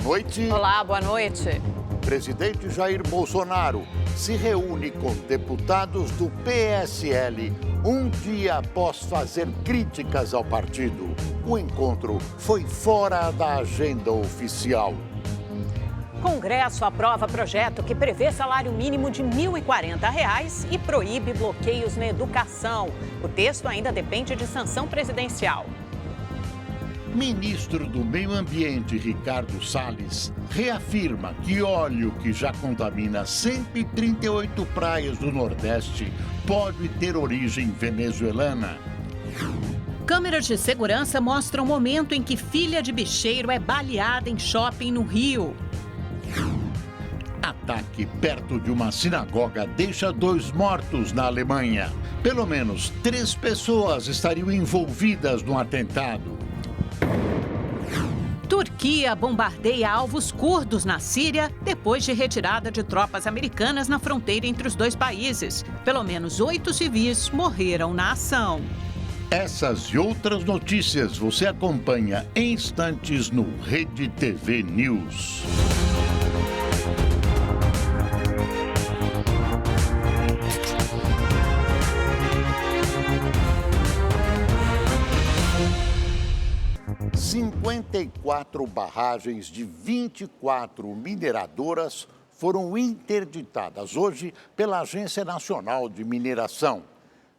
noite. Olá, boa noite. Presidente Jair Bolsonaro se reúne com deputados do PSL um dia após fazer críticas ao partido. O encontro foi fora da agenda oficial. Congresso aprova projeto que prevê salário mínimo de R$ 1.040 e proíbe bloqueios na educação. O texto ainda depende de sanção presidencial. Ministro do Meio Ambiente, Ricardo Salles, reafirma que óleo que já contamina 138 praias do Nordeste pode ter origem venezuelana. Câmeras de segurança mostram o momento em que filha de bicheiro é baleada em shopping no Rio. Ataque perto de uma sinagoga deixa 2 mortos na Alemanha. Pelo menos 3 pessoas estariam envolvidas no atentado. Turquia bombardeia alvos curdos na Síria depois de retirada de tropas americanas na fronteira entre os 2 países. Pelo menos 8 civis morreram na ação. Essas e outras notícias você acompanha em instantes no Rede TV News. Em 54 barragens de 24 mineradoras foram interditadas hoje pela Agência Nacional de Mineração.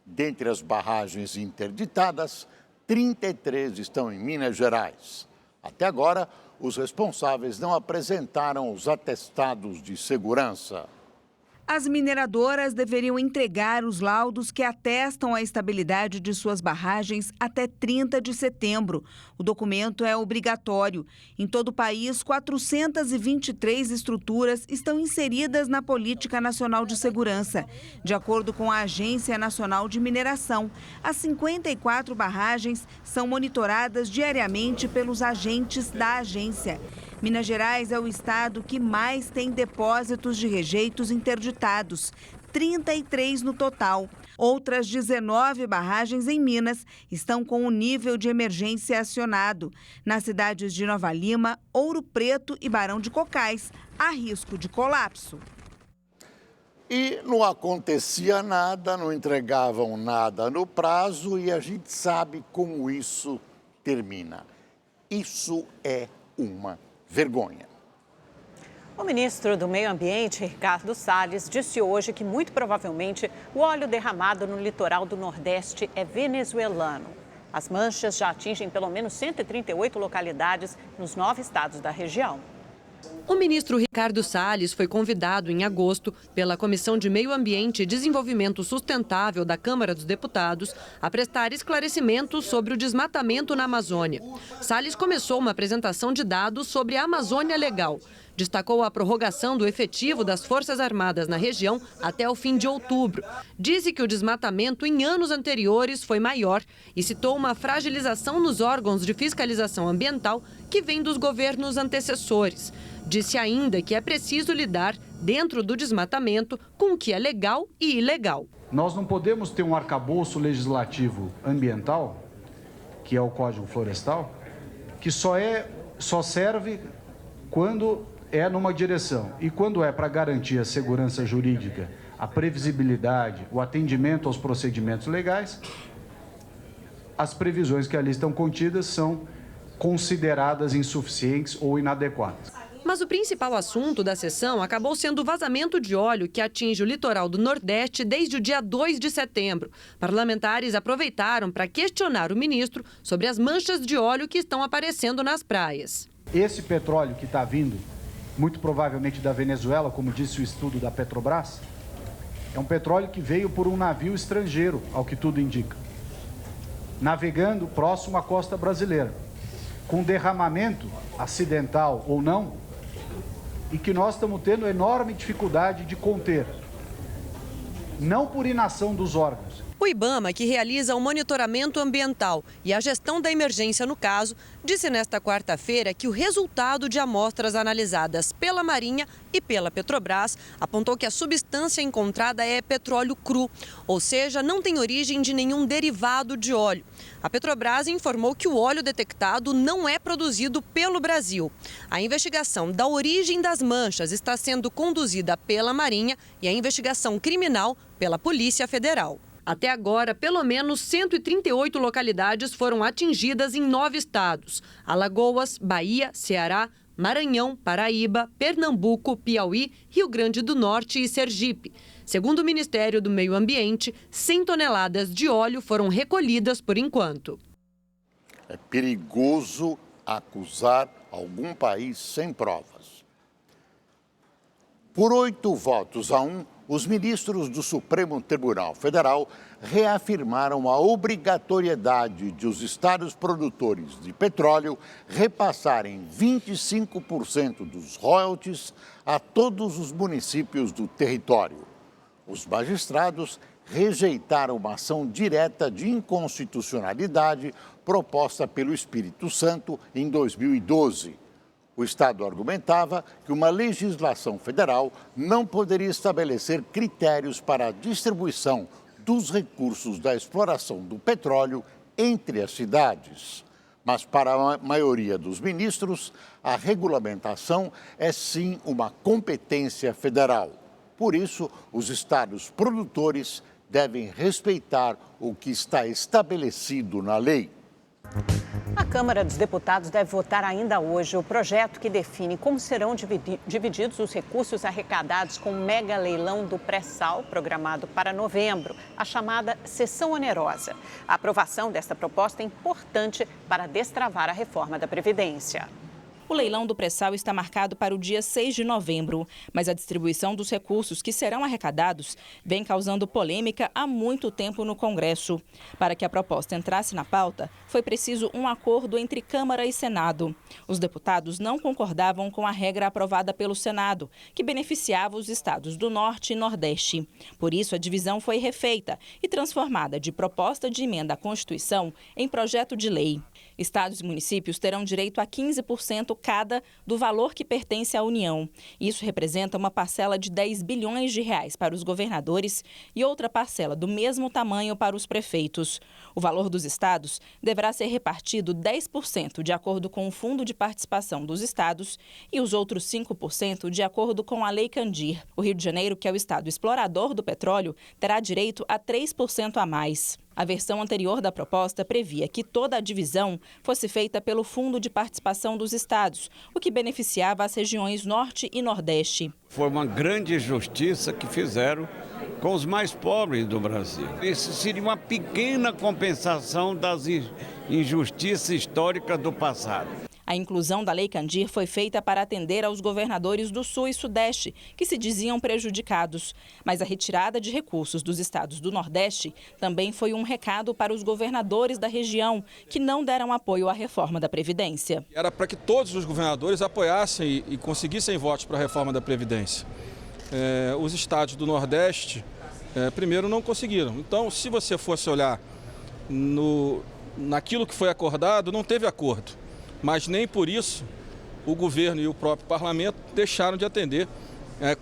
Dentre as barragens interditadas, 33 estão em Minas Gerais. Até agora, os responsáveis não apresentaram os atestados de segurança. As mineradoras deveriam entregar os laudos que atestam a estabilidade de suas barragens até 30 de setembro. O documento é obrigatório. Em todo o país, 423 estruturas estão inseridas na Política Nacional de Segurança. De acordo com a Agência Nacional de Mineração, as 54 barragens são monitoradas diariamente pelos agentes da agência. Minas Gerais é o estado que mais tem depósitos de rejeitos interditados, 33 no total. Outras 19 barragens em Minas estão com o nível de emergência acionado. Nas cidades de Nova Lima, Ouro Preto e Barão de Cocais, há risco de colapso. E não acontecia nada, não entregavam nada no prazo e a gente sabe como isso termina. Isso é uma vergonha. O ministro do Meio Ambiente, Ricardo Salles, disse hoje que muito provavelmente o óleo derramado no litoral do Nordeste é venezuelano. As manchas já atingem pelo menos 138 localidades nos 9 estados da região. O ministro Ricardo Salles foi convidado em agosto pela Comissão de Meio Ambiente e Desenvolvimento Sustentável da Câmara dos Deputados a prestar esclarecimentos sobre o desmatamento na Amazônia. Salles começou uma apresentação de dados sobre a Amazônia Legal. Destacou a prorrogação do efetivo das Forças Armadas na região até o fim de outubro. Disse que o desmatamento em anos anteriores foi maior e citou uma fragilização nos órgãos de fiscalização ambiental que vem dos governos antecessores. Disse ainda que é preciso lidar, dentro do desmatamento, com o que é legal e ilegal. Nós não podemos ter um arcabouço legislativo ambiental, que é o Código Florestal, que só serve quando é numa direção. E quando é para garantir a segurança jurídica, a previsibilidade, o atendimento aos procedimentos legais, as previsões que ali estão contidas são consideradas insuficientes ou inadequadas. Mas o principal assunto da sessão acabou sendo o vazamento de óleo que atinge o litoral do Nordeste desde o dia 2 de setembro. Parlamentares aproveitaram para questionar o ministro sobre as manchas de óleo que estão aparecendo nas praias. Esse petróleo que está vindo, muito provavelmente da Venezuela, como disse o estudo da Petrobras, é um petróleo que veio por um navio estrangeiro, ao que tudo indica, navegando próximo à costa brasileira, com derramamento, acidental ou não, e que nós estamos tendo enorme dificuldade de conter, não por inação dos órgãos. O IBAMA, que realiza o monitoramento ambiental e a gestão da emergência no caso, disse nesta quarta-feira que o resultado de amostras analisadas pela Marinha e pela Petrobras apontou que a substância encontrada é petróleo cru, ou seja, não tem origem de nenhum derivado de óleo. A Petrobras informou que o óleo detectado não é produzido pelo Brasil. A investigação da origem das manchas está sendo conduzida pela Marinha e a investigação criminal pela Polícia Federal. Até agora, pelo menos 138 localidades foram atingidas em 9 estados: Alagoas, Bahia, Ceará, Maranhão, Paraíba, Pernambuco, Piauí, Rio Grande do Norte e Sergipe. Segundo o Ministério do Meio Ambiente, 100 toneladas de óleo foram recolhidas por enquanto. É perigoso acusar algum país sem provas. Por 8 votos a 1, os ministros do Supremo Tribunal Federal reafirmaram a obrigatoriedade de os estados produtores de petróleo repassarem 25% dos royalties a todos os municípios do território. Os magistrados rejeitaram uma ação direta de inconstitucionalidade proposta pelo Espírito Santo em 2012. O Estado argumentava que uma legislação federal não poderia estabelecer critérios para a distribuição dos recursos da exploração do petróleo entre as cidades. Mas, para a maioria dos ministros, a regulamentação é sim uma competência federal. Por isso, os estados produtores devem respeitar o que está estabelecido na lei. A Câmara dos Deputados deve votar ainda hoje o projeto que define como serão divididos os recursos arrecadados com o mega leilão do pré-sal programado para novembro, a chamada sessão onerosa. A aprovação desta proposta é importante para destravar a reforma da Previdência. O leilão do pré-sal está marcado para o dia 6 de novembro, mas a distribuição dos recursos que serão arrecadados vem causando polêmica há muito tempo no Congresso. Para que a proposta entrasse na pauta, foi preciso um acordo entre Câmara e Senado. Os deputados não concordavam com a regra aprovada pelo Senado, que beneficiava os estados do Norte e Nordeste. Por isso, a divisão foi refeita e transformada de proposta de emenda à Constituição em projeto de lei. Estados e municípios terão direito a 15% cada do valor que pertence à União. Isso representa uma parcela de 10 bilhões de reais para os governadores e outra parcela do mesmo tamanho para os prefeitos. O valor dos estados deverá ser repartido 10% de acordo com o Fundo de Participação dos Estados e os outros 5% de acordo com a Lei Candir. O Rio de Janeiro, que é o estado explorador do petróleo, terá direito a 3% a mais. A versão anterior da proposta previa que toda a divisão fosse feita pelo Fundo de Participação dos Estados, o que beneficiava as regiões Norte e Nordeste. Foi uma grande injustiça que fizeram com os mais pobres do Brasil. Isso seria uma pequena compensação das injustiças históricas do passado. A inclusão da Lei Candir foi feita para atender aos governadores do Sul e Sudeste, que se diziam prejudicados. Mas a retirada de recursos dos estados do Nordeste também foi um recado para os governadores da região, que não deram apoio à reforma da Previdência. Era para que todos os governadores apoiassem e conseguissem votos para a reforma da Previdência. Os estados do Nordeste, primeiro, não conseguiram. Então, se você fosse olhar naquilo que foi acordado, não teve acordo. Mas nem por isso o governo e o próprio parlamento deixaram de atender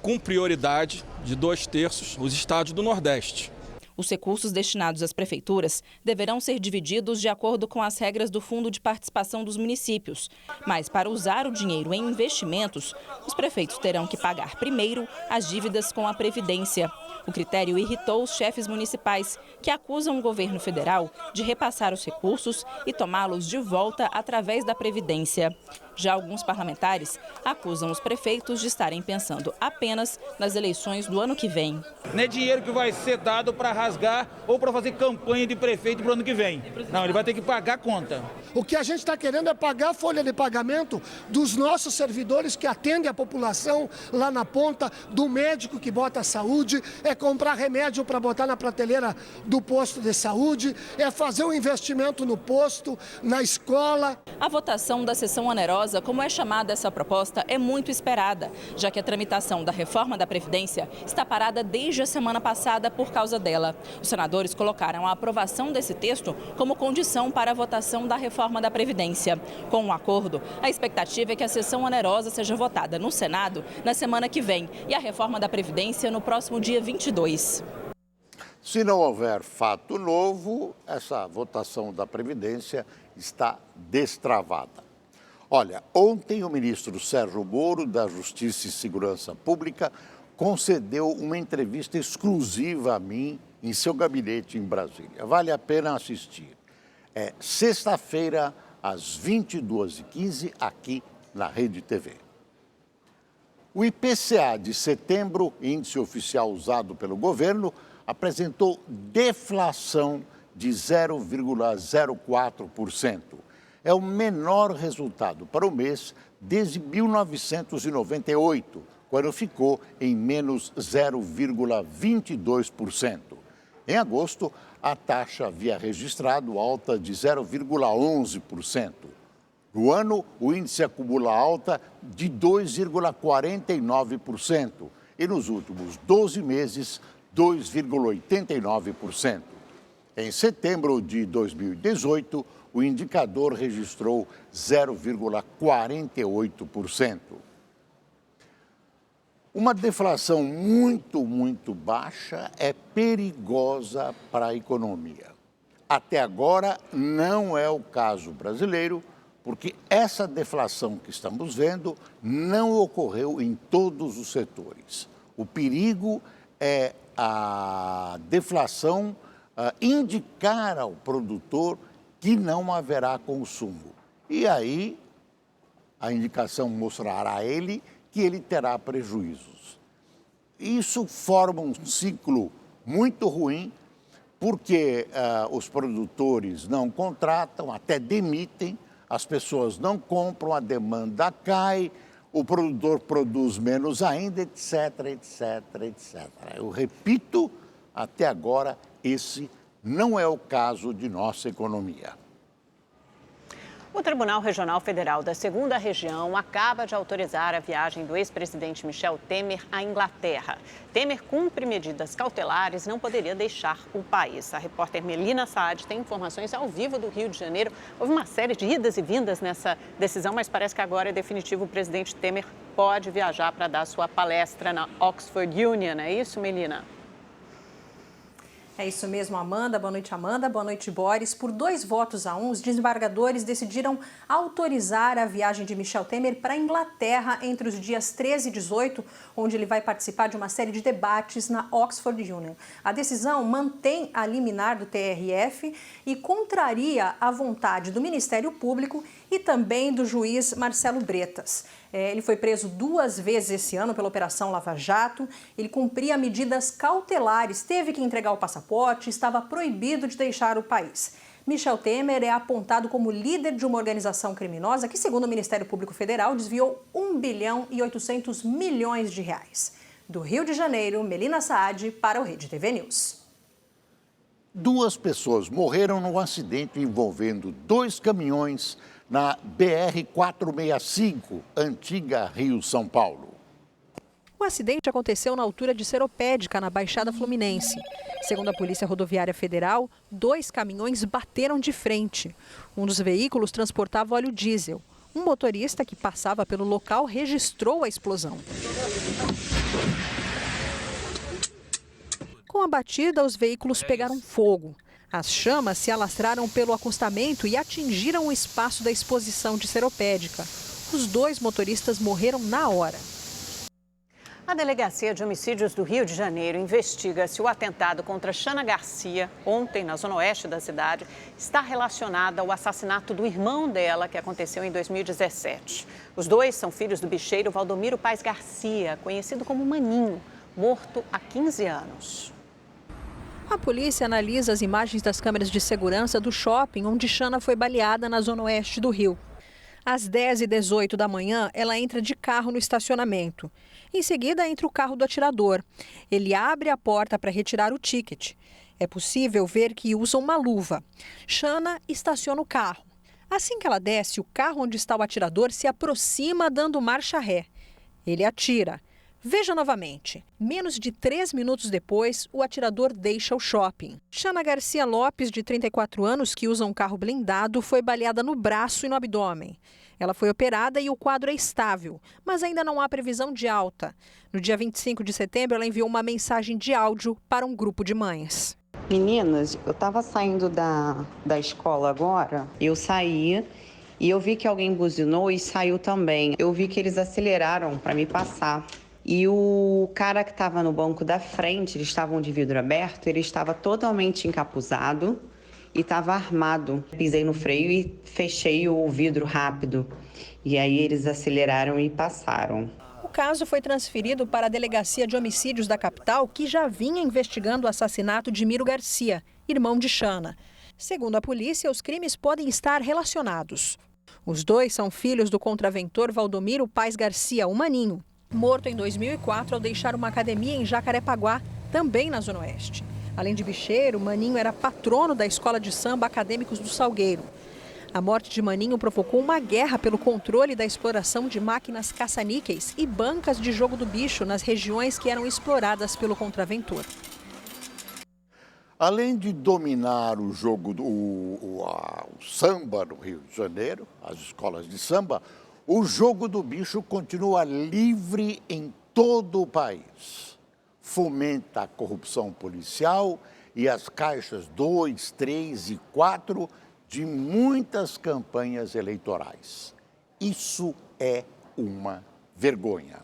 com prioridade de 2/3 os estados do Nordeste. Os recursos destinados às prefeituras deverão ser divididos de acordo com as regras do Fundo de Participação dos municípios. Mas, para usar o dinheiro em investimentos, os prefeitos terão que pagar primeiro as dívidas com a Previdência. O critério irritou os chefes municipais, que acusam o governo federal de repassar os recursos e tomá-los de volta através da Previdência. Já alguns parlamentares acusam os prefeitos de estarem pensando apenas nas eleições do ano que vem. Não é dinheiro que vai ser dado para rasgar ou para fazer campanha de prefeito para o ano que vem. Não, ele vai ter que pagar a conta. O que a gente está querendo é pagar a folha de pagamento dos nossos servidores que atendem a população lá na ponta, do médico que bota a saúde, é comprar remédio para botar na prateleira do posto de saúde, é fazer um investimento no posto, na escola. A votação da sessão onerosa onerosa, como é chamada essa proposta, é muito esperada, já que a tramitação da reforma da Previdência está parada desde a semana passada por causa dela. Os senadores colocaram a aprovação desse texto como condição para a votação da reforma da Previdência. Com o acordo, a expectativa é que a sessão onerosa seja votada no Senado na semana que vem e a reforma da Previdência no próximo dia 22. Se não houver fato novo, essa votação da Previdência está destravada. Olha, ontem o ministro Sérgio Moro, da Justiça e Segurança Pública, concedeu uma entrevista exclusiva a mim em seu gabinete em Brasília. Vale a pena assistir. É sexta-feira, às 22h15, aqui na Rede TV. O IPCA de setembro, índice oficial usado pelo governo, apresentou deflação de 0,04%. É o menor resultado para o mês desde 1998, quando ficou em menos 0,22%. Em agosto, a taxa havia registrado alta de 0,11%. No ano, o índice acumula alta de 2,49% e nos últimos 12 meses, 2,89%. Em setembro de 2018, o indicador registrou 0,48%. Uma deflação muito baixa é perigosa para a economia. Até agora, não é o caso brasileiro, porque essa deflação que estamos vendo não ocorreu em todos os setores. O perigo é a deflação indicar ao produtor que não haverá consumo. E aí, a indicação mostrará a ele que ele terá prejuízos. Isso forma um ciclo muito ruim, porque os produtores não contratam, até demitem, as pessoas não compram, a demanda cai, o produtor produz menos ainda, etc. Eu repito, até agora, esse não é o caso de nossa economia. O Tribunal Regional Federal da 2ª Região acaba de autorizar a viagem do ex-presidente Michel Temer à Inglaterra. Temer cumpre medidas cautelares e não poderia deixar o país. A repórter Melina Saad tem informações ao vivo do Rio de Janeiro. Houve uma série de idas e vindas nessa decisão, mas parece que agora é definitivo. O presidente Temer pode viajar para dar sua palestra na Oxford Union. É isso, Melina? É isso mesmo, Amanda. Boa noite, Amanda. Boa noite, Boris. Por 2-1, os desembargadores decidiram autorizar a viagem de Michel Temer para a Inglaterra entre os dias 13 e 18, onde ele vai participar de uma série de debates na Oxford Union. A decisão mantém a liminar do TRF e contraria a vontade do Ministério Público e também do juiz Marcelo Bretas. Ele foi preso 2 vezes esse ano pela Operação Lava Jato. Ele cumpria medidas cautelares, teve que entregar o passaporte, estava proibido de deixar o país. Michel Temer é apontado como líder de uma organização criminosa que, segundo o Ministério Público Federal, desviou 1 bilhão e 800 milhões de reais. Do Rio de Janeiro, Melina Saad para o Rede TV News. 2 pessoas morreram num acidente envolvendo 2 caminhões na BR-465, antiga Rio-São Paulo. O acidente aconteceu na altura de Seropédica, na Baixada Fluminense. Segundo a Polícia Rodoviária Federal, 2 caminhões bateram de frente. Um dos veículos transportava óleo diesel. Um motorista que passava pelo local registrou a explosão. Com a batida, os veículos pegaram fogo. As chamas se alastraram pelo acostamento e atingiram o espaço da exposição de Seropédica. Os 2 motoristas morreram na hora. A Delegacia de Homicídios do Rio de Janeiro investiga se o atentado contra Xana Garcia, ontem na zona oeste da cidade, está relacionado ao assassinato do irmão dela, que aconteceu em 2017. Os 2 são filhos do bicheiro Valdomiro Paes Garcia, conhecido como Maninho, morto há 15 anos. A polícia analisa as imagens das câmeras de segurança do shopping onde Xana foi baleada na zona oeste do Rio. Às 10h18 da manhã, ela entra de carro no estacionamento. Em seguida, entra o carro do atirador. Ele abre a porta para retirar o ticket. É possível ver que usa uma luva. Xana estaciona o carro. Assim que ela desce, o carro onde está o atirador se aproxima dando marcha ré. Ele atira. Veja novamente. Menos de 3 minutos depois, o atirador deixa o shopping. Xana Garcia Lopes, de 34 anos, que usa um carro blindado, foi baleada no braço e no abdômen. Ela foi operada e o quadro é estável, mas ainda não há previsão de alta. No dia 25 de setembro, ela enviou uma mensagem de áudio para um grupo de mães. Meninas, eu estava saindo da escola agora, eu saí e eu vi que alguém buzinou e saiu também. Eu vi que eles aceleraram para me passar. E o cara que estava no banco da frente, eles estavam de vidro aberto, ele estava totalmente encapuzado e estava armado. Pisei no freio e fechei o vidro rápido. E aí eles aceleraram e passaram. O caso foi transferido para a Delegacia de Homicídios da capital, que já vinha investigando o assassinato de Miro Garcia, irmão de Xana. Segundo a polícia, os crimes podem estar relacionados. Os dois são filhos do contraventor Valdomiro Paes Garcia, o Maninho, morto em 2004 ao deixar uma academia em Jacarepaguá, também na Zona Oeste. Além de bicheiro, Maninho era patrono da escola de samba Acadêmicos do Salgueiro. A morte de Maninho provocou uma guerra pelo controle da exploração de máquinas caça-níqueis e bancas de jogo do bicho nas regiões que eram exploradas pelo contraventor. Além de dominar o jogo o samba no Rio de Janeiro, as escolas de samba, o jogo do bicho continua livre em todo o país. Fomenta a corrupção policial e as caixas 2, 3 e 4 de muitas campanhas eleitorais. Isso é uma vergonha.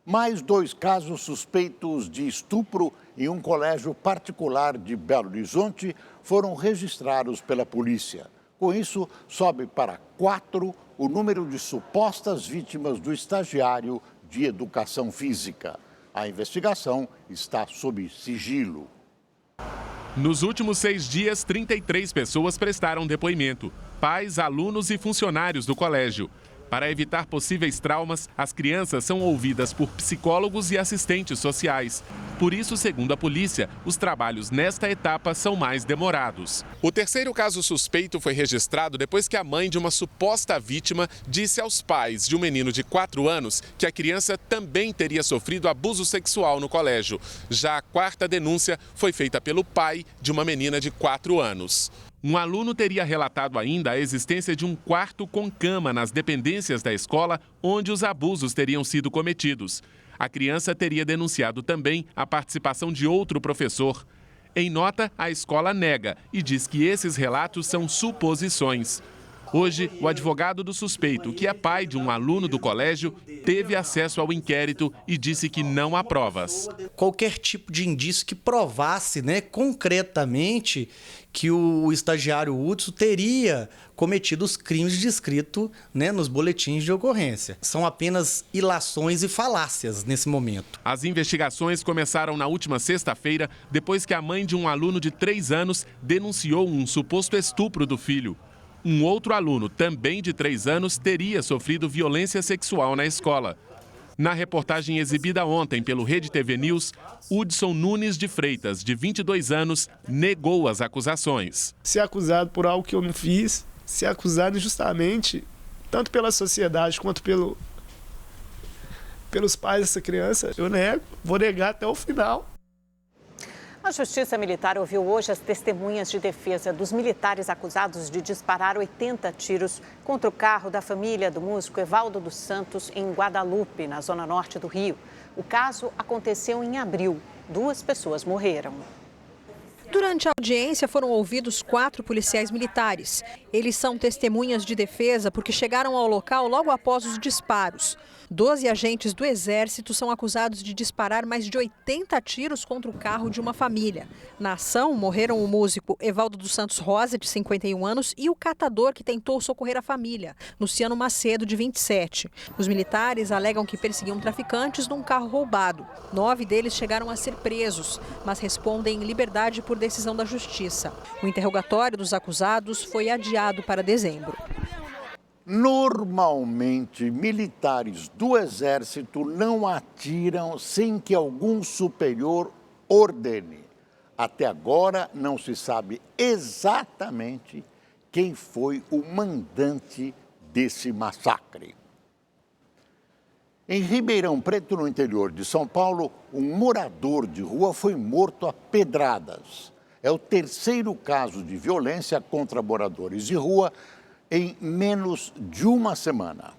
Mais 2 casos suspeitos de estupro em um colégio particular de Belo Horizonte foram registrados pela polícia. Com isso, sobe para 4 o número de supostas vítimas do estagiário de educação física. A investigação está sob sigilo. Nos últimos 6 dias, 33 pessoas prestaram depoimento. Pais, alunos e funcionários do colégio. Para evitar possíveis traumas, as crianças são ouvidas por psicólogos e assistentes sociais. Por isso, segundo a polícia, os trabalhos nesta etapa são mais demorados. O terceiro caso suspeito foi registrado depois que a mãe de uma suposta vítima disse aos pais de um menino de 4 anos que a criança também teria sofrido abuso sexual no colégio. Já a 4ª denúncia foi feita pelo pai de uma menina de 4 anos. Um aluno teria relatado ainda a existência de um quarto com cama nas dependências da escola onde os abusos teriam sido cometidos. A criança teria denunciado também a participação de outro professor. Em nota, a escola nega e diz que esses relatos são suposições. Hoje, o advogado do suspeito, que é pai de um aluno do colégio, teve acesso ao inquérito e disse que não há provas. Qualquer tipo de indício que provasse, concretamente que o estagiário Hudson teria cometido os crimes descritos nos boletins de ocorrência. São apenas ilações e falácias nesse momento. As investigações começaram na última sexta-feira, depois que a mãe de um aluno de 3 anos denunciou um suposto estupro do filho. Um outro aluno, também de 3 anos, teria sofrido violência sexual na escola. Na reportagem exibida ontem pelo Rede TV News, Hudson Nunes de Freitas, de 22 anos, negou as acusações. Ser acusado por algo que eu não fiz, ser acusado injustamente, tanto pela sociedade quanto pelos pais dessa criança, eu nego, vou negar até o final. A Justiça Militar ouviu hoje as testemunhas de defesa dos militares acusados de disparar 80 tiros contra o carro da família do músico Evaldo dos Santos em Guadalupe, na zona norte do Rio. O caso aconteceu em abril. 2 pessoas morreram. Durante a audiência foram ouvidos 4 policiais militares. Eles são testemunhas de defesa porque chegaram ao local logo após os disparos. 12 agentes do Exército são acusados de disparar mais de 80 tiros contra o carro de uma família. Na ação, morreram o músico Evaldo dos Santos Rosa, de 51 anos, e o catador que tentou socorrer a família, Luciano Macedo, de 27. Os militares alegam que perseguiam traficantes num carro roubado. 9 deles chegaram a ser presos, mas respondem em liberdade por decisão da Justiça. O interrogatório dos acusados foi adiado para dezembro. Normalmente, militares do Exército não atiram sem que algum superior ordene. Até agora, não se sabe exatamente quem foi o mandante desse massacre. Em Ribeirão Preto, no interior de São Paulo, um morador de rua foi morto a pedradas. É o terceiro caso de violência contra moradores de rua em menos de uma semana.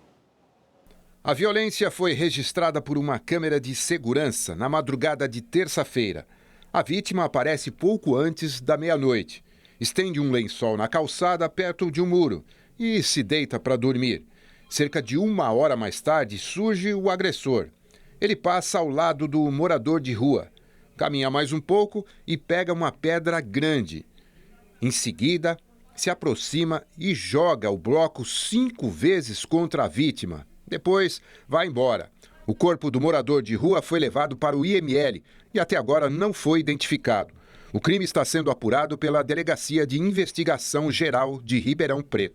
A violência foi registrada por uma câmera de segurança na madrugada de terça-feira. A vítima aparece pouco antes da meia-noite. Estende um lençol na calçada perto de um muro e se deita para dormir. Cerca de 1 hora mais tarde, surge o agressor. Ele passa ao lado do morador de rua, caminha mais um pouco e pega uma pedra grande. Em seguida, se aproxima e joga o bloco 5 vezes contra a vítima. Depois, vai embora. O corpo do morador de rua foi levado para o IML e até agora não foi identificado. O crime está sendo apurado pela Delegacia de Investigação Geral de Ribeirão Preto.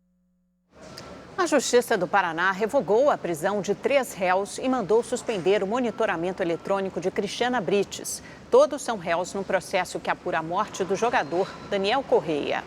A Justiça do Paraná revogou a prisão de 3 réus e mandou suspender o monitoramento eletrônico de Cristiana Brites. Todos são réus no processo que apura a morte do jogador Daniel Correia.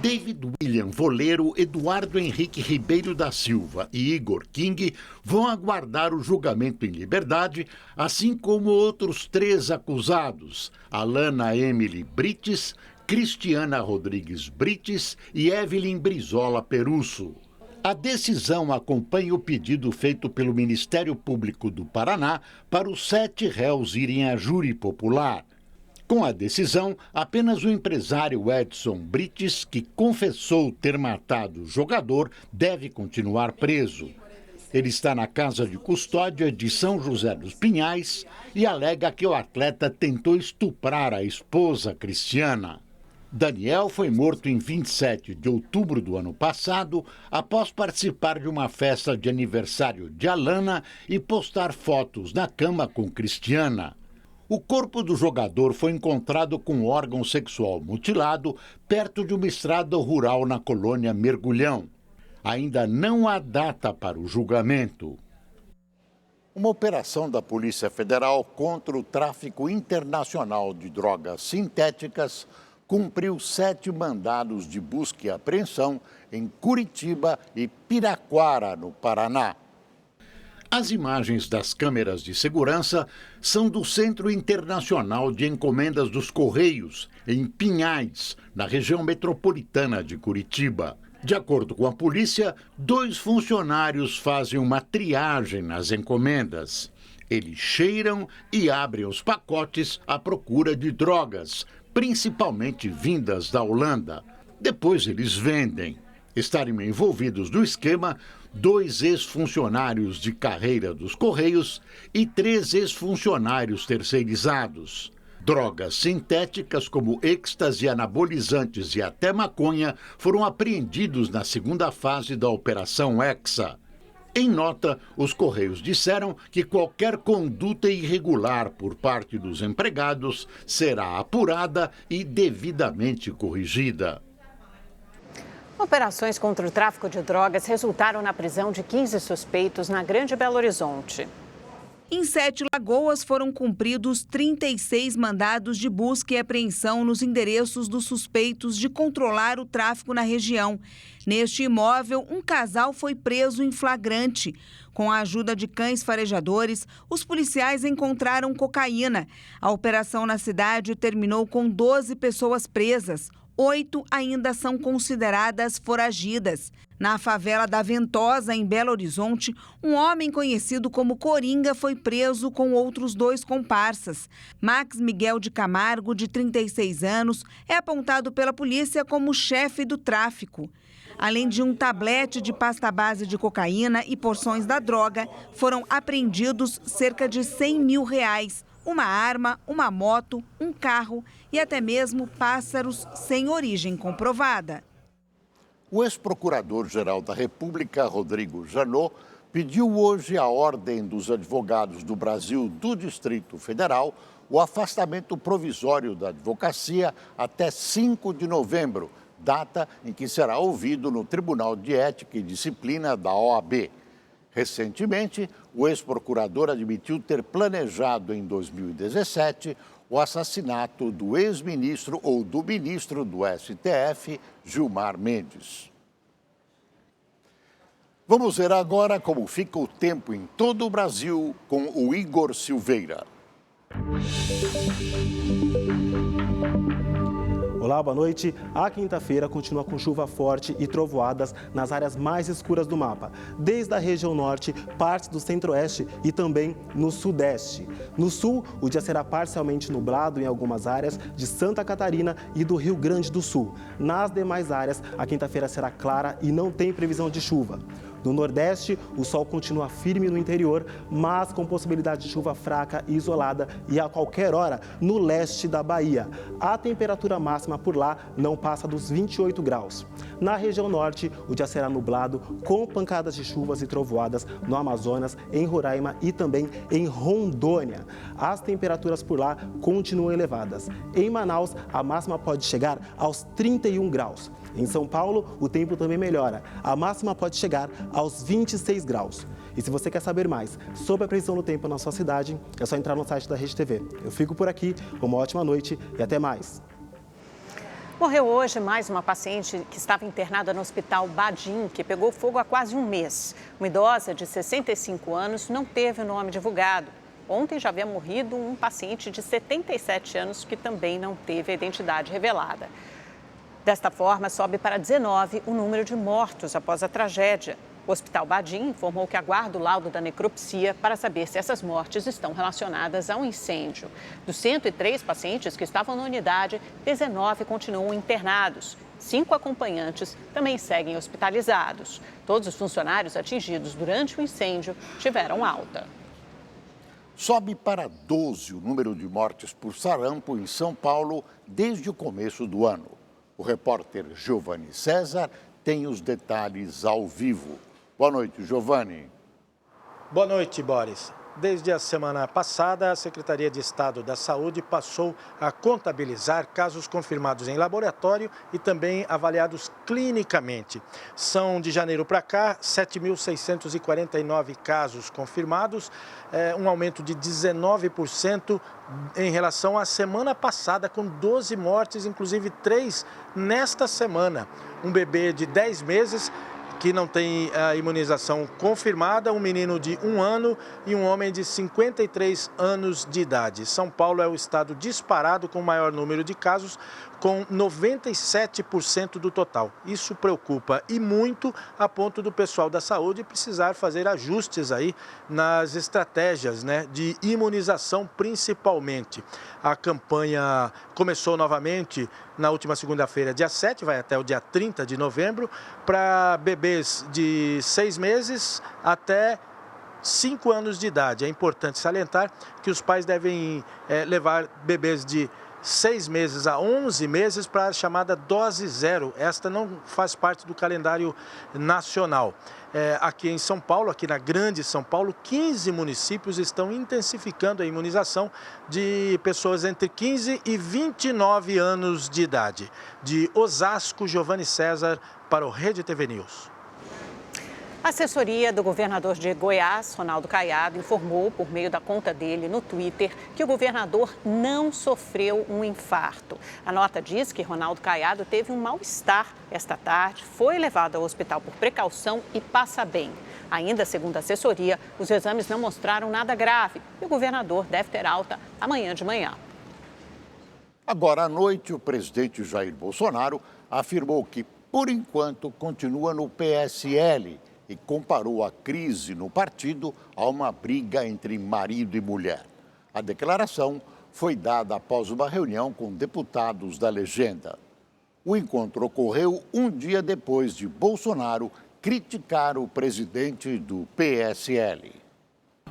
David William Voleiro, Eduardo Henrique Ribeiro da Silva e Igor King vão aguardar o julgamento em liberdade, assim como outros 3 acusados, Alana Emily Brites, Cristiana Rodrigues Brites e Evelyn Brizola Perusso. A decisão acompanha o pedido feito pelo Ministério Público do Paraná para os 7 réus irem a júri popular. Com a decisão, apenas o empresário Edson Brites, que confessou ter matado o jogador, deve continuar preso. Ele está na casa de custódia de São José dos Pinhais e alega que o atleta tentou estuprar a esposa Cristiana. Daniel foi morto em 27 de outubro do ano passado, após participar de uma festa de aniversário de Alana e postar fotos na cama com Cristiana. O corpo do jogador foi encontrado com órgão sexual mutilado perto de uma estrada rural na colônia Mergulhão. Ainda não há data para o julgamento. Uma operação da Polícia Federal contra o tráfico internacional de drogas sintéticas cumpriu 7 mandados de busca e apreensão em Curitiba e Piraquara, no Paraná. As imagens das câmeras de segurança são do Centro Internacional de Encomendas dos Correios, em Pinhais, na região metropolitana de Curitiba. De acordo com a polícia, 2 funcionários fazem uma triagem nas encomendas. Eles cheiram e abrem os pacotes à procura de drogas, principalmente vindas da Holanda. Depois eles vendem. Estariam envolvidos no esquema 2 ex-funcionários de carreira dos Correios e 3 ex-funcionários terceirizados. Drogas sintéticas como êxtase, anabolizantes e até maconha foram apreendidos na segunda fase da Operação Hexa. Em nota, os Correios disseram que qualquer conduta irregular por parte dos empregados será apurada e devidamente corrigida. Operações contra o tráfico de drogas resultaram na prisão de 15 suspeitos na Grande Belo Horizonte. Em 7 Lagoas foram cumpridos 36 mandados de busca e apreensão nos endereços dos suspeitos de controlar o tráfico na região. Neste imóvel, um casal foi preso em flagrante. Com a ajuda de cães farejadores, os policiais encontraram cocaína. A operação na cidade terminou com 12 pessoas presas. 8 ainda são consideradas foragidas. Na favela da Ventosa, em Belo Horizonte, um homem conhecido como Coringa foi preso com outros 2 comparsas. Max Miguel de Camargo, de 36 anos, é apontado pela polícia como chefe do tráfico. Além de um tablete de pasta base de cocaína e porções da droga, foram apreendidos cerca de R$100 mil, uma arma, uma moto, um carro e até mesmo pássaros sem origem comprovada. O ex-procurador-geral da República, Rodrigo Janot, pediu hoje à Ordem dos Advogados do Brasil do Distrito Federal o afastamento provisório da advocacia até 5 de novembro, data em que será ouvido no Tribunal de Ética e Disciplina da OAB. Recentemente, o ex-procurador admitiu ter planejado em 2017 o assassinato do ex-ministro ou do ministro do STF, Gilmar Mendes. Vamos ver agora como fica o tempo em todo o Brasil com o Igor Silveira. Olá, boa noite. A quinta-feira continua com chuva forte e trovoadas nas áreas mais escuras do mapa, desde a região norte, partes do centro-oeste e também no sudeste. No sul, o dia será parcialmente nublado em algumas áreas de Santa Catarina e do Rio Grande do Sul. Nas demais áreas, a quinta-feira será clara e não tem previsão de chuva. No Nordeste, o sol continua firme no interior, mas com possibilidade de chuva fraca e isolada e a qualquer hora no leste da Bahia. A temperatura máxima por lá não passa dos 28 graus. Na região norte, o dia será nublado com pancadas de chuvas e trovoadas no Amazonas, em Roraima e também em Rondônia. As temperaturas por lá continuam elevadas. Em Manaus, a máxima pode chegar aos 31 graus. Em São Paulo, o tempo também melhora. A máxima pode chegar aos 26 graus. E se você quer saber mais sobre a previsão do tempo na sua cidade, é só entrar no site da Rede TV. Eu fico por aqui, uma ótima noite e até mais. Morreu hoje mais uma paciente que estava internada no Hospital Badim, que pegou fogo há quase um mês. Uma idosa de 65 anos não teve o nome divulgado. Ontem já havia morrido um paciente de 77 anos que também não teve a identidade revelada. Desta forma, sobe para 19 o número de mortos após a tragédia. O Hospital Badim informou que aguarda o laudo da necropsia para saber se essas mortes estão relacionadas a um incêndio. Dos 103 pacientes que estavam na unidade, 19 continuam internados. 5 acompanhantes também seguem hospitalizados. Todos os funcionários atingidos durante o incêndio tiveram alta. Sobe para 12 o número de mortes por sarampo em São Paulo desde o começo do ano. O repórter Giovanni César tem os detalhes ao vivo. Boa noite, Giovanni. Boa noite, Boris. Desde a semana passada, a Secretaria de Estado da Saúde passou a contabilizar casos confirmados em laboratório e também avaliados clinicamente. São, de janeiro para cá, 7.649 casos confirmados, um aumento de 19% em relação à semana passada, com 12 mortes, inclusive 3 nesta semana. Um bebê de 10 meses que não tem a imunização confirmada, um menino de 1 ano e um homem de 53 anos de idade. São Paulo é o estado disparado com o maior número de casos, com 97% do total. Isso preocupa e muito, a ponto do pessoal da saúde precisar fazer ajustes aí nas estratégias, de imunização principalmente. A campanha começou novamente na última segunda-feira, dia 7, vai até o dia 30 de novembro, para bebês de 6 meses até 5 anos de idade. É importante salientar que os pais devem levar bebês de 6 meses a 11 meses para a chamada dose zero. Esta não faz parte do calendário nacional. Aqui em São Paulo, aqui na Grande São Paulo, 15 municípios estão intensificando a imunização de pessoas entre 15 e 29 anos de idade. De Osasco, Giovanni César, para o Rede TV News. A assessoria do governador de Goiás, Ronaldo Caiado, informou por meio da conta dele no Twitter que o governador não sofreu um infarto. A nota diz que Ronaldo Caiado teve um mal-estar esta tarde, foi levado ao hospital por precaução e passa bem. Ainda segundo a assessoria, os exames não mostraram nada grave e o governador deve ter alta amanhã de manhã. Agora à noite, o presidente Jair Bolsonaro afirmou que, por enquanto, continua no PSL e comparou a crise no partido a uma briga entre marido e mulher. A declaração foi dada após uma reunião com deputados da legenda. O encontro ocorreu um dia depois de Bolsonaro criticar o presidente do PSL.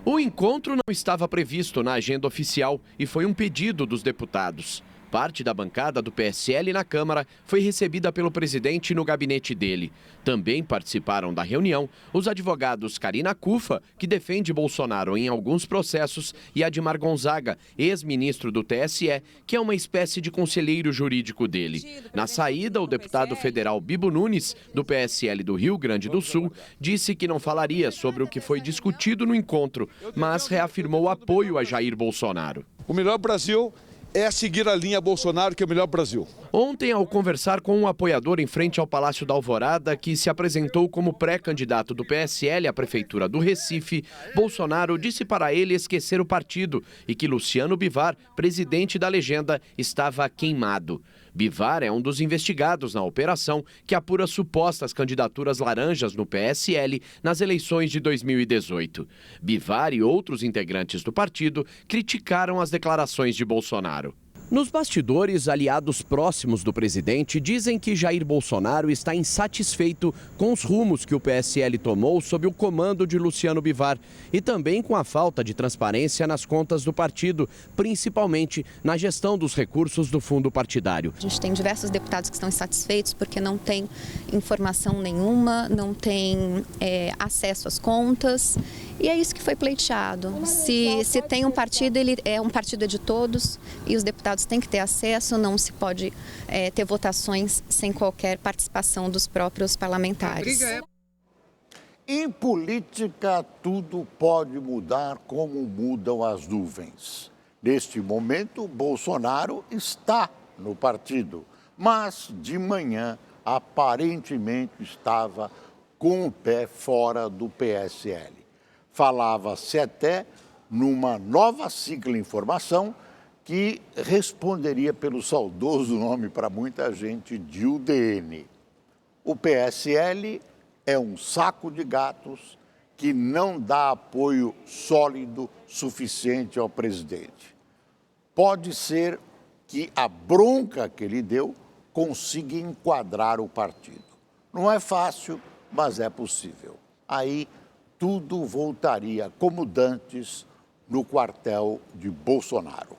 O encontro não estava previsto na agenda oficial e foi um pedido dos deputados. Parte da bancada do PSL na Câmara foi recebida pelo presidente no gabinete dele. Também participaram da reunião os advogados Karina Cufa, que defende Bolsonaro em alguns processos, e Admar Gonzaga, ex-ministro do TSE, que é uma espécie de conselheiro jurídico dele. Na saída, o deputado federal Bibo Nunes, do PSL do Rio Grande do Sul, disse que não falaria sobre o que foi discutido no encontro, mas reafirmou apoio a Jair Bolsonaro. O melhor Brasil é seguir a linha Bolsonaro, que é o melhor para o Brasil. Ontem, ao conversar com um apoiador em frente ao Palácio da Alvorada, que se apresentou como pré-candidato do PSL à Prefeitura do Recife, Bolsonaro disse para ele esquecer o partido e que Luciano Bivar, presidente da legenda, estava queimado. Bivar é um dos investigados na operação que apura supostas candidaturas laranjas no PSL nas eleições de 2018. Bivar e outros integrantes do partido criticaram as declarações de Bolsonaro. Nos bastidores, aliados próximos do presidente dizem que Jair Bolsonaro está insatisfeito com os rumos que o PSL tomou sob o comando de Luciano Bivar e também com a falta de transparência nas contas do partido, principalmente na gestão dos recursos do fundo partidário. A gente tem diversos deputados que estão insatisfeitos porque não tem informação nenhuma, não tem acesso às contas. E é isso que foi pleiteado. Se tem um partido, ele é um partido de todos e os deputados têm que ter acesso, não se pode ter votações sem qualquer participação dos próprios parlamentares. Em política, tudo pode mudar como mudam as nuvens. Neste momento, Bolsonaro está no partido, mas de manhã aparentemente estava com o pé fora do PSL. Falava-se até numa nova sigla informação que responderia pelo saudoso nome para muita gente de UDN. O PSL é um saco de gatos que não dá apoio sólido suficiente ao presidente. Pode ser que a bronca que ele deu consiga enquadrar o partido. Não é fácil, mas é possível. Aí tudo voltaria como dantes no quartel de Bolsonaro.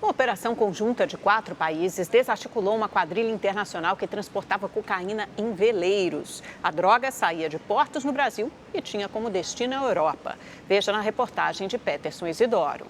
Uma operação conjunta de 4 países desarticulou uma quadrilha internacional que transportava cocaína em veleiros. A droga saía de portos no Brasil e tinha como destino a Europa. Veja na reportagem de Peterson Isidoro.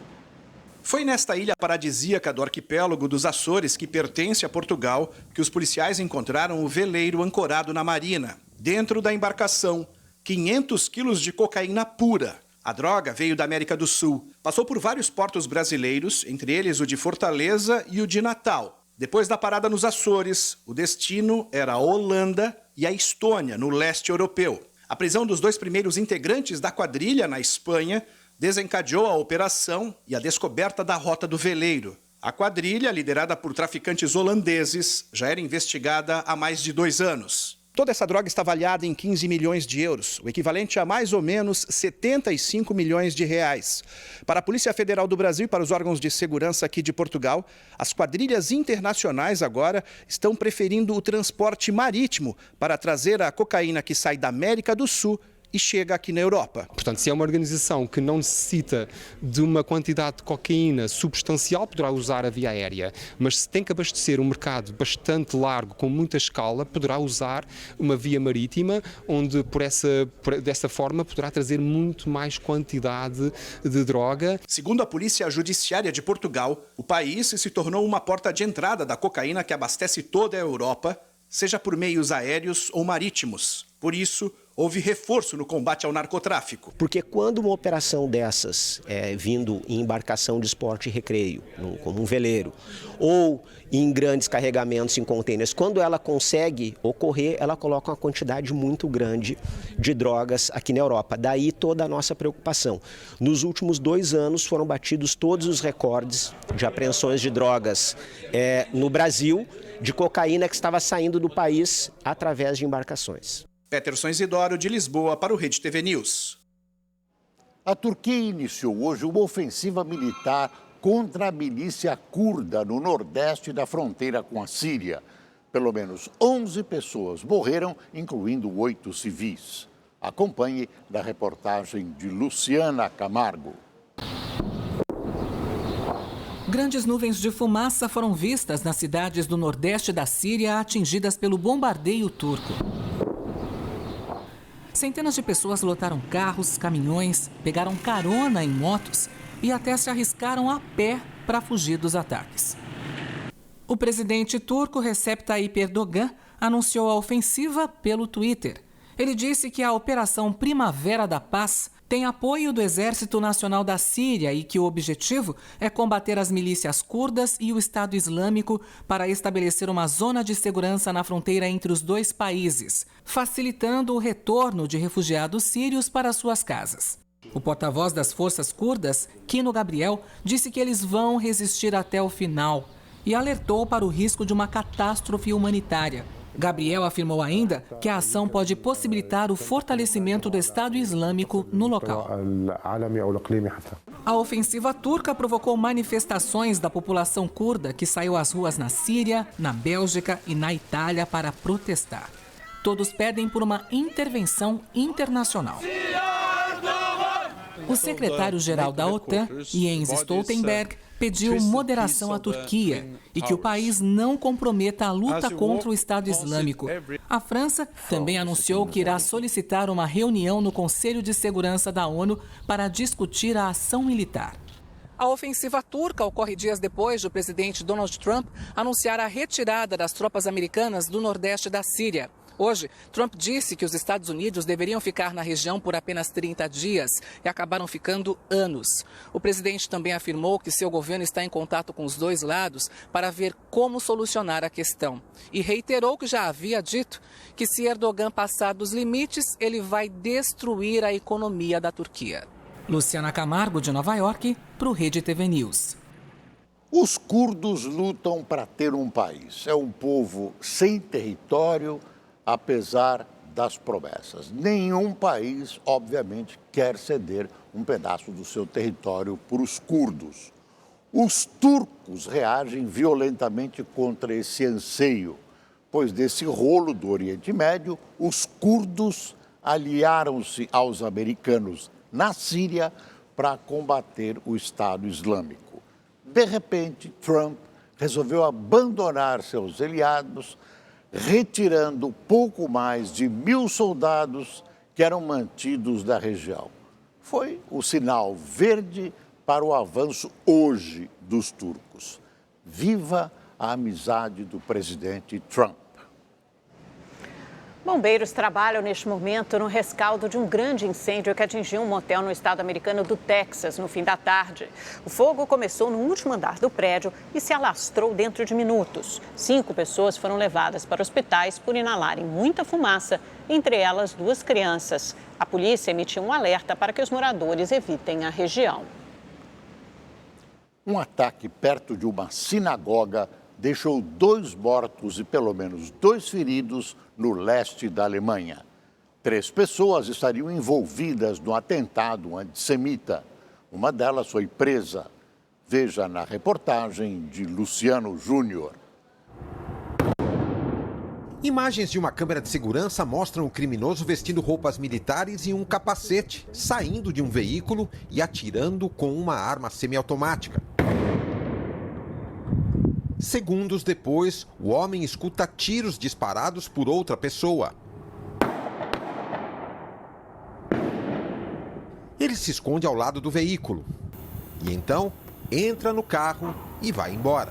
Foi nesta ilha paradisíaca do arquipélago dos Açores, que pertence a Portugal, que os policiais encontraram o veleiro ancorado na marina. Dentro da embarcação, 500 quilos de cocaína pura. A droga veio da América do Sul. Passou por vários portos brasileiros, entre eles o de Fortaleza e o de Natal. Depois da parada nos Açores, o destino era a Holanda e a Estônia, no leste europeu. A prisão dos 2 primeiros integrantes da quadrilha na Espanha desencadeou a operação e a descoberta da rota do veleiro. A quadrilha, liderada por traficantes holandeses, já era investigada há mais de 2 anos. Toda essa droga está avaliada em 15 milhões de euros, o equivalente a mais ou menos 75 milhões de reais. Para a Polícia Federal do Brasil e para os órgãos de segurança aqui de Portugal, as quadrilhas internacionais agora estão preferindo o transporte marítimo para trazer a cocaína que sai da América do Sul e chega aqui na Europa. Portanto, se é uma organização que não necessita de uma quantidade de cocaína substancial, poderá usar a via aérea. Mas se tem que abastecer um mercado bastante largo, com muita escala, poderá usar uma via marítima, onde dessa forma poderá trazer muito mais quantidade de droga. Segundo a Polícia Judiciária de Portugal, o país se tornou uma porta de entrada da cocaína que abastece toda a Europa, seja por meios aéreos ou marítimos. Por isso, houve reforço no combate ao narcotráfico. Porque quando uma operação dessas, vindo em embarcação de esporte e recreio, como um veleiro, ou em grandes carregamentos em contêineres, quando ela consegue ocorrer, ela coloca uma quantidade muito grande de drogas aqui na Europa. Daí toda a nossa preocupação. Nos últimos 2 anos foram batidos todos os recordes de apreensões de drogas no Brasil, de cocaína que estava saindo do país através de embarcações. Peterson Isidoro, de Lisboa, para o Rede TV News. A Turquia iniciou hoje uma ofensiva militar contra a milícia curda no nordeste da fronteira com a Síria. Pelo menos 11 pessoas morreram, incluindo 8 civis. Acompanhe da reportagem de Luciana Camargo. Grandes nuvens de fumaça foram vistas nas cidades do nordeste da Síria atingidas pelo bombardeio turco. Centenas de pessoas lotaram carros, caminhões, pegaram carona em motos e até se arriscaram a pé para fugir dos ataques. O presidente turco Recep Tayyip Erdogan anunciou a ofensiva pelo Twitter. Ele disse que a Operação Primavera da Paz tem apoio do Exército Nacional da Síria e que o objetivo é combater as milícias curdas e o Estado Islâmico para estabelecer uma zona de segurança na fronteira entre os dois países, facilitando o retorno de refugiados sírios para suas casas. O porta-voz das forças curdas, Kino Gabriel, disse que eles vão resistir até o final e alertou para o risco de uma catástrofe humanitária. Gabriel afirmou ainda que a ação pode possibilitar o fortalecimento do Estado Islâmico no local. A ofensiva turca provocou manifestações da população curda que saiu às ruas na Síria, na Bélgica e na Itália para protestar. Todos pedem por uma intervenção internacional. O secretário-geral da OTAN, Jens Stoltenberg, pediu moderação à Turquia e que o país não comprometa a luta contra o Estado Islâmico. A França também anunciou que irá solicitar uma reunião no Conselho de Segurança da ONU para discutir a ação militar. A ofensiva turca ocorre dias depois do presidente Donald Trump anunciar a retirada das tropas americanas do nordeste da Síria. Hoje, Trump disse que os Estados Unidos deveriam ficar na região por apenas 30 dias e acabaram ficando anos. O presidente também afirmou que seu governo está em contato com os dois lados para ver como solucionar a questão. E reiterou que já havia dito que se Erdogan passar dos limites, ele vai destruir a economia da Turquia. Luciana Camargo, de Nova York, para o Rede TV News. Os curdos lutam para ter um país. É um povo sem território, apesar das promessas. Nenhum país, obviamente, quer ceder um pedaço do seu território para os curdos. Os turcos reagem violentamente contra esse anseio, pois desse rolo do Oriente Médio, os curdos aliaram-se aos americanos na Síria para combater o Estado Islâmico. De repente, Trump resolveu abandonar seus aliados, retirando pouco mais de 1.000 soldados que eram mantidos da região. Foi o sinal verde para o avanço hoje dos turcos. Viva a amizade do presidente Trump. Bombeiros trabalham neste momento no rescaldo de um grande incêndio que atingiu um motel no estado americano do Texas no fim da tarde. O fogo começou no último andar do prédio e se alastrou dentro de minutos. 5 pessoas foram levadas para hospitais por inalarem muita fumaça, entre elas 2 crianças. A polícia emitiu um alerta para que os moradores evitem a região. Um ataque perto de uma sinagoga deixou 2 mortos e pelo menos 2 feridos no leste da Alemanha. 3 pessoas estariam envolvidas no atentado antissemita. Uma delas foi presa. Veja na reportagem de Luciano Júnior. Imagens de uma câmera de segurança mostram o criminoso vestindo roupas militares e um capacete, saindo de um veículo e atirando com uma arma semiautomática. Segundos depois, o homem escuta tiros disparados por outra pessoa. Ele se esconde ao lado do veículo e então entra no carro e vai embora.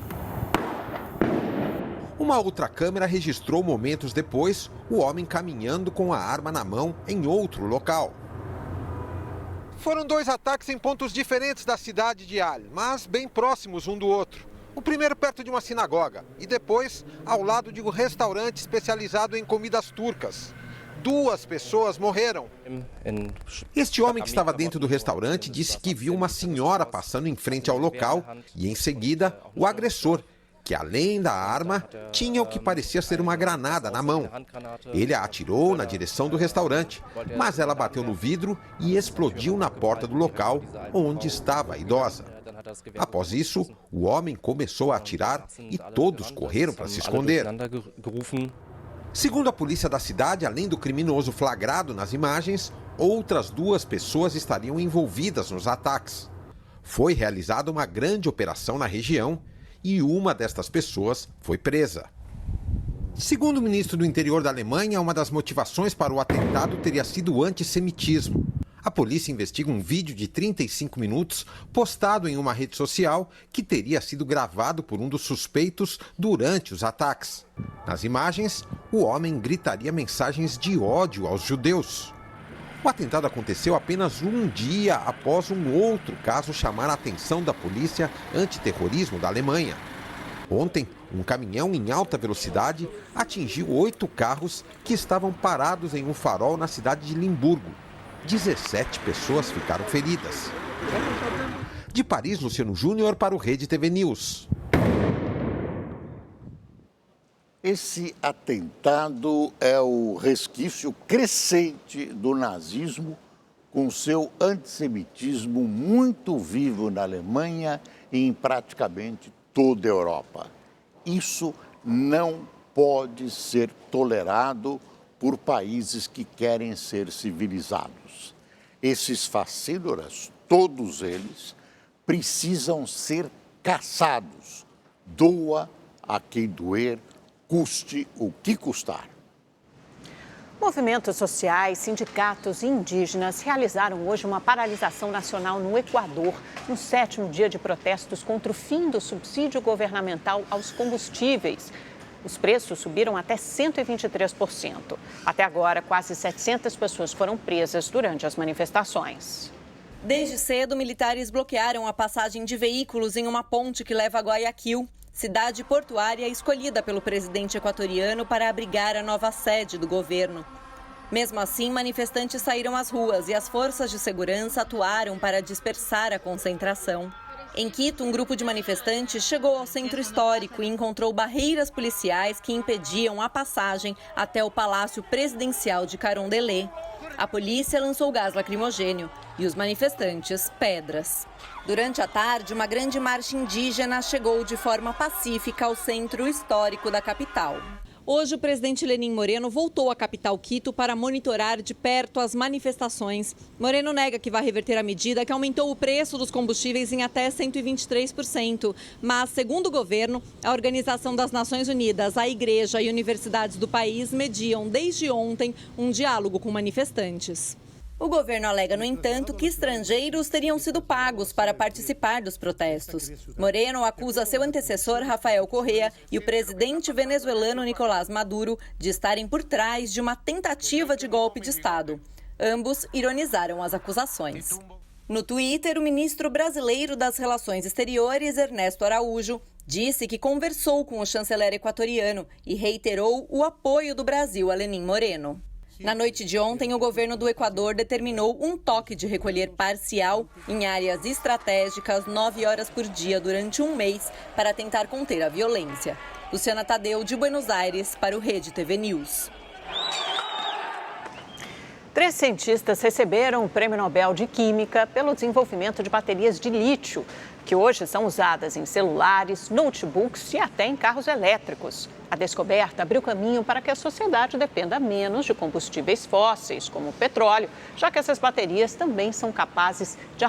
Uma outra câmera registrou momentos depois o homem caminhando com a arma na mão em outro local. Foram 2 ataques em pontos diferentes da cidade de Al, mas bem próximos um do outro. O primeiro perto de uma sinagoga e depois ao lado de um restaurante especializado em comidas turcas. 2 pessoas morreram. Este homem que estava dentro do restaurante disse que viu uma senhora passando em frente ao local e em seguida o agressor, que além da arma, tinha o que parecia ser uma granada na mão. Ele a atirou na direção do restaurante, mas ela bateu no vidro e explodiu na porta do local onde estava a idosa. Após isso, o homem começou a atirar e todos correram para se esconder. Segundo a polícia da cidade, além do criminoso flagrado nas imagens, outras 2 pessoas estariam envolvidas nos ataques. Foi realizada uma grande operação na região e uma destas pessoas foi presa. Segundo o ministro do Interior da Alemanha, uma das motivações para o atentado teria sido o antissemitismo. A polícia investiga um vídeo de 35 minutos postado em uma rede social que teria sido gravado por um dos suspeitos durante os ataques. Nas imagens, o homem gritaria mensagens de ódio aos judeus. O atentado aconteceu apenas um dia após um outro caso chamar a atenção da polícia antiterrorismo da Alemanha. Ontem, um caminhão em alta velocidade atingiu 8 carros que estavam parados em um farol na cidade de Limburgo. 17 pessoas ficaram feridas. De Paris, Luciano Júnior para o Rede TV News. Esse atentado é o resquício crescente do nazismo, com seu antissemitismo muito vivo na Alemanha e em praticamente toda a Europa. Isso não pode ser tolerado por países que querem ser civilizados. Esses facínoras, todos eles, precisam ser caçados. Doa a quem doer, custe o que custar. Movimentos sociais, sindicatos e indígenas realizaram hoje uma paralisação nacional no Equador, no 7º dia de protestos contra o fim do subsídio governamental aos combustíveis. Os preços subiram até 123%. Até agora, quase 700 pessoas foram presas durante as manifestações. Desde cedo, militares bloquearam a passagem de veículos em uma ponte que leva a Guayaquil, cidade portuária escolhida pelo presidente equatoriano para abrigar a nova sede do governo. Mesmo assim, manifestantes saíram às ruas e as forças de segurança atuaram para dispersar a concentração. Em Quito, um grupo de manifestantes chegou ao centro histórico e encontrou barreiras policiais que impediam a passagem até o Palácio Presidencial de Carondelet. A polícia lançou gás lacrimogênio e os manifestantes pedras. Durante a tarde, uma grande marcha indígena chegou de forma pacífica ao centro histórico da capital. Hoje, o presidente Lenín Moreno voltou à capital Quito para monitorar de perto as manifestações. Moreno nega que vai reverter a medida que aumentou o preço dos combustíveis em até 123%. Mas, segundo o governo, a Organização das Nações Unidas, a Igreja e universidades do país mediam desde ontem um diálogo com manifestantes. O governo alega, no entanto, que estrangeiros teriam sido pagos para participar dos protestos. Moreno acusa seu antecessor, Rafael Correa, e o presidente venezuelano Nicolás Maduro de estarem por trás de uma tentativa de golpe de Estado. Ambos ironizaram as acusações. No Twitter, o ministro brasileiro das Relações Exteriores, Ernesto Araújo, disse que conversou com o chanceler equatoriano e reiterou o apoio do Brasil a Lenín Moreno. Na noite de ontem, o governo do Equador determinou um toque de recolher parcial em áreas estratégicas 9 horas por dia durante um mês para tentar conter a violência. Luciana Tadeu, de Buenos Aires, para o Rede TV News. 3 cientistas receberam o Prêmio Nobel de Química pelo desenvolvimento de baterias de lítio, que hoje são usadas em celulares, notebooks e até em carros elétricos. A descoberta abriu caminho para que a sociedade dependa menos de combustíveis fósseis, como o petróleo, já que essas baterias também são capazes de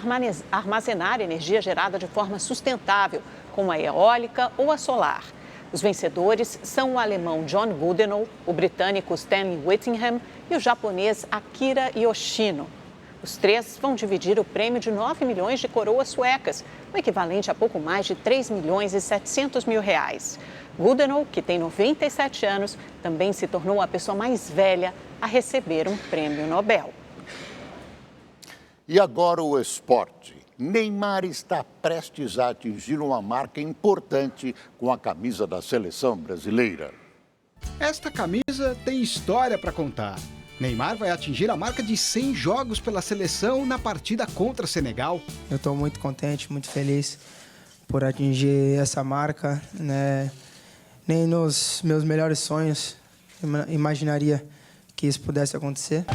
armazenar energia gerada de forma sustentável, como a eólica ou a solar. Os vencedores são o alemão John Goodenough, o britânico Stanley Whittingham e o japonês Akira Yoshino. Os 3 vão dividir o prêmio de 9 milhões de coroas suecas, o equivalente a pouco mais de 3 milhões e 700 mil reais. Goodenough, que tem 97 anos, também se tornou a pessoa mais velha a receber um prêmio Nobel. E agora o esporte. Neymar está prestes a atingir uma marca importante com a camisa da seleção brasileira. Esta camisa tem história para contar. Neymar vai atingir a marca de 100 jogos pela seleção na partida contra Senegal. Eu estou muito contente, muito feliz por atingir essa marca, né? Nem nos meus melhores sonhos imaginaria que isso pudesse acontecer.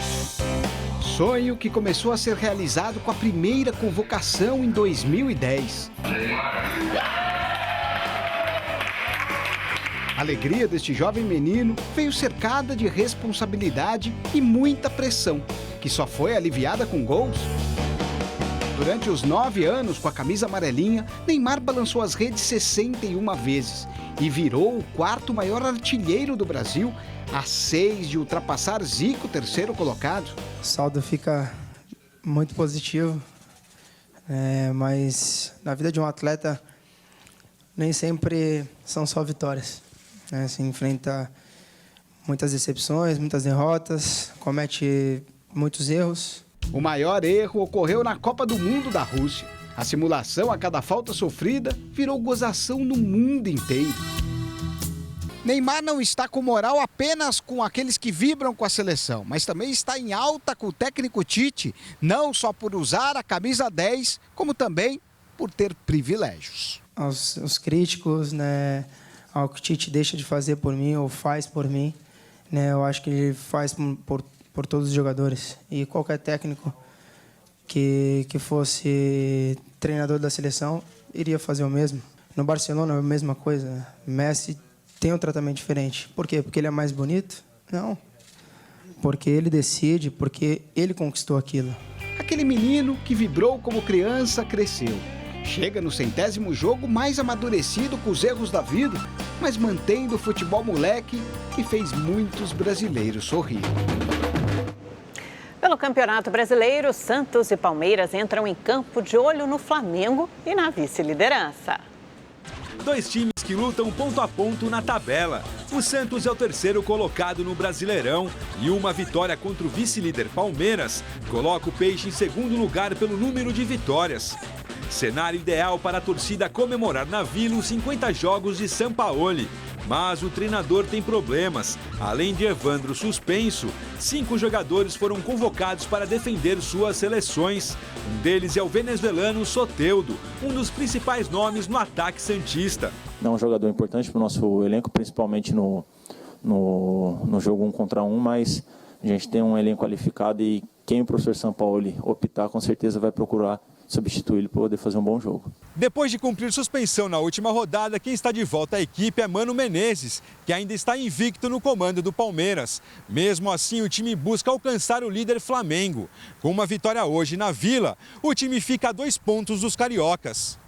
Sonho que começou a ser realizado com a primeira convocação em 2010. A alegria deste jovem menino veio cercada de responsabilidade e muita pressão, que só foi aliviada com gols. Durante os 9 anos com a camisa amarelinha, Neymar balançou as redes 61 vezes e virou o 4º maior artilheiro do Brasil, a 6 de ultrapassar Zico, terceiro colocado. O saldo fica muito positivo, mas na vida de um atleta nem sempre são só vitórias. Se enfrenta muitas decepções, muitas derrotas, comete muitos erros. O maior erro ocorreu na Copa do Mundo da Rússia. A simulação a cada falta sofrida virou gozação no mundo inteiro. Neymar não está com moral apenas com aqueles que vibram com a seleção, mas também está em alta com o técnico Tite, não só por usar a camisa 10, como também por ter privilégios. Os críticos, né, ao que o Tite deixa de fazer por mim ou faz por mim, né, eu acho que ele faz por todos os jogadores. E qualquer técnico que fosse treinador da seleção iria fazer o mesmo. No Barcelona é a mesma coisa. Messi tem um tratamento diferente. Por quê? Porque ele é mais bonito? Não. Porque ele decide, porque ele conquistou aquilo. Aquele menino que vibrou como criança cresceu. Chega no 100º jogo mais amadurecido com os erros da vida, mas mantendo o futebol moleque que fez muitos brasileiros sorrir. Pelo Campeonato Brasileiro, Santos e Palmeiras entram em campo de olho no Flamengo e na vice-liderança. Dois times que lutam ponto a ponto na tabela. O Santos é o terceiro colocado no Brasileirão e uma vitória contra o vice-líder Palmeiras coloca o Peixe em segundo lugar pelo número de vitórias. Cenário ideal para a torcida comemorar na Vila os 50 jogos de Sampaoli. Mas o treinador tem problemas. Além de Evandro suspenso, 5 jogadores foram convocados para defender suas seleções. Um deles é o venezuelano Soteldo, um dos principais nomes no ataque santista. É um jogador importante para o nosso elenco, principalmente no jogo 1 contra 1, mas a gente tem um elenco qualificado e quem o professor Sampaoli optar, com certeza vai procurar substituí-lo para poder fazer um bom jogo. Depois de cumprir suspensão na última rodada, quem está de volta à equipe é Mano Menezes, que ainda está invicto no comando do Palmeiras. Mesmo assim, o time busca alcançar o líder Flamengo. Com uma vitória hoje na Vila, o time fica a 2 pontos dos cariocas.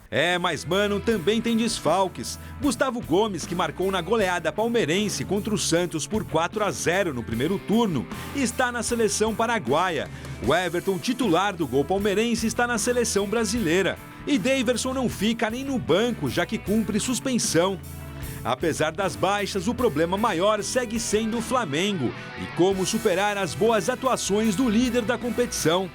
Mas Mano também tem desfalques. Gustavo Gomes, que marcou na goleada palmeirense contra o Santos por 4-0 no primeiro turno, está na seleção paraguaia. O Everton, titular do gol palmeirense, está na seleção brasileira. E Daverson não fica nem no banco, já que cumpre suspensão. Apesar das baixas, o problema maior segue sendo o Flamengo e como superar as boas atuações do líder da competição.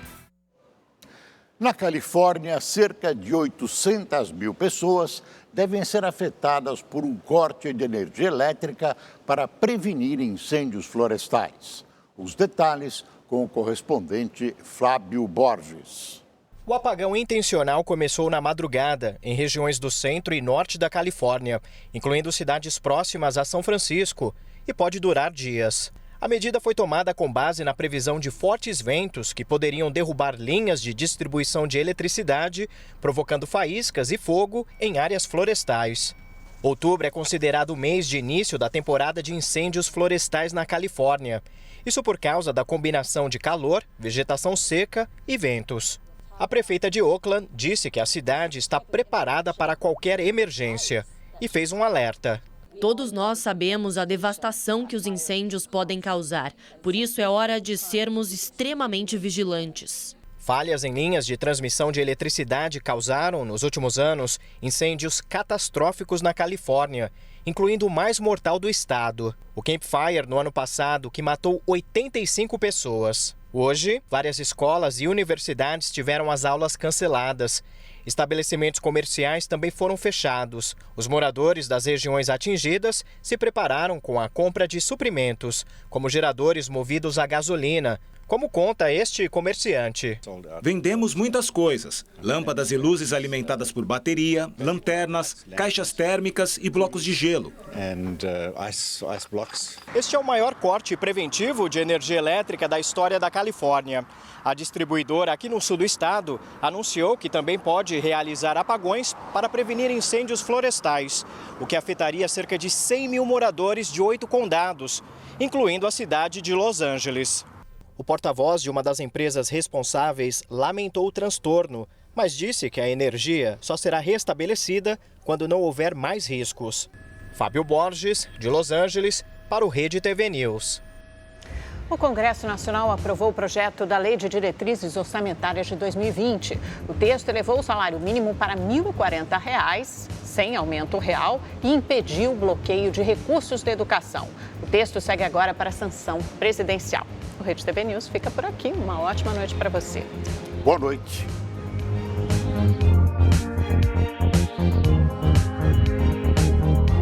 Na Califórnia, cerca de 800 mil pessoas devem ser afetadas por um corte de energia elétrica para prevenir incêndios florestais. Os detalhes com o correspondente Fábio Borges. O apagão intencional começou na madrugada, em regiões do centro e norte da Califórnia, incluindo cidades próximas a São Francisco, e pode durar dias. A medida foi tomada com base na previsão de fortes ventos que poderiam derrubar linhas de distribuição de eletricidade, provocando faíscas e fogo em áreas florestais. Outubro é considerado o mês de início da temporada de incêndios florestais na Califórnia. Isso por causa da combinação de calor, vegetação seca e ventos. A prefeita de Oakland disse que a cidade está preparada para qualquer emergência e fez um alerta. Todos nós sabemos a devastação que os incêndios podem causar. Por isso é hora de sermos extremamente vigilantes. Falhas em linhas de transmissão de eletricidade causaram, nos últimos anos, incêndios catastróficos na Califórnia, incluindo o mais mortal do estado, o Camp Fire, no ano passado, que matou 85 pessoas. Hoje, várias escolas e universidades tiveram as aulas canceladas. Estabelecimentos comerciais também foram fechados. Os moradores das regiões atingidas se prepararam com a compra de suprimentos, como geradores movidos a gasolina, como conta este comerciante. Vendemos muitas coisas: lâmpadas e luzes alimentadas por bateria, lanternas, caixas térmicas e blocos de gelo. Este é o maior corte preventivo de energia elétrica da história da Califórnia. A distribuidora aqui no sul do estado anunciou que também pode realizar apagões para prevenir incêndios florestais, o que afetaria cerca de 100 mil moradores de 8 condados, incluindo a cidade de Los Angeles. O porta-voz de uma das empresas responsáveis lamentou o transtorno, mas disse que a energia só será restabelecida quando não houver mais riscos. Fábio Borges, de Los Angeles, para o Rede TV News. O Congresso Nacional aprovou o projeto da Lei de Diretrizes Orçamentárias de 2020. O texto elevou o salário mínimo para R$ 1.040, sem aumento real, e impediu o bloqueio de recursos da educação. O texto segue agora para a sanção presidencial. O Rede TV News fica por aqui. Uma ótima noite para você. Boa noite.